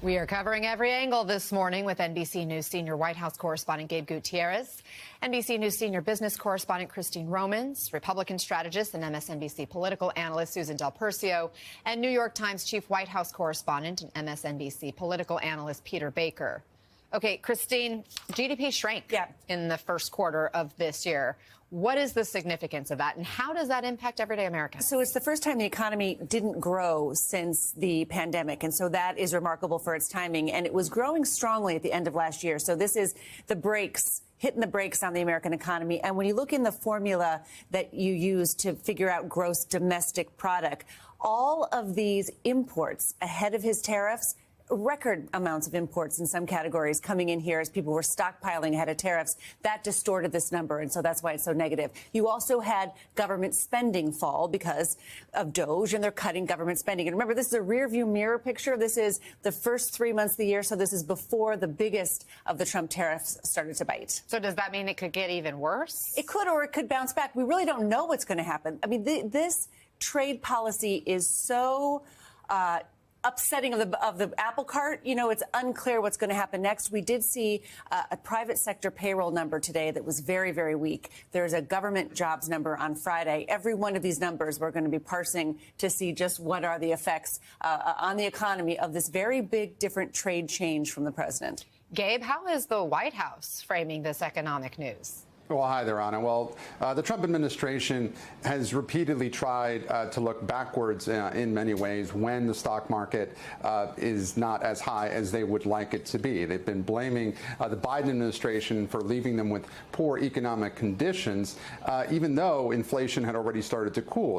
We are covering every angle this morning with NBC News senior White House correspondent Gabe Gutierrez, NBC News senior business correspondent Christine Romans, Republican strategist and MSNBC political analyst Susan Del Percio, and New York Times chief White House correspondent and MSNBC political analyst Peter Baker. Okay, Christine, GDP shrank in the first quarter of this year. What is the significance of that, and how does that impact everyday Americans? So it's the first time the economy didn't grow since the pandemic, and so that is remarkable for its timing. And it was growing strongly at the end of last year. So this is the brakes, hitting the brakes on the American economy. And when you look in the formula that you use to figure out gross domestic product, all of these imports ahead of his tariffs, record amounts of imports in some categories coming in here as people were stockpiling ahead of tariffs. That distorted this number, and so that's why it's so negative. You also had government spending fall because of DOGE, and they're cutting government spending. And remember, this is a rearview mirror picture. This is the first 3 months of the year, so this is before the biggest of the Trump tariffs started to bite. So does that mean it could get even worse? It could, or it could bounce back. We really don't know what's going to happen. I mean, this trade policy is so upsetting of the apple cart. You know, it's unclear what's going to happen next. We did see a private sector payroll number today that was very, very weak. There's a government jobs number on Friday. Every one of these numbers we're going to be parsing to see just what are the effects on the economy of this very big, different trade change from the president. Gabe, how is the White House framing this economic news? Well, hi there, Anna. Well, the Trump administration has repeatedly tried to look backwards in many ways when the stock market is not as high as they would like it to be. They've been blaming the Biden administration for leaving them with poor economic conditions, even though inflation had already started to cool.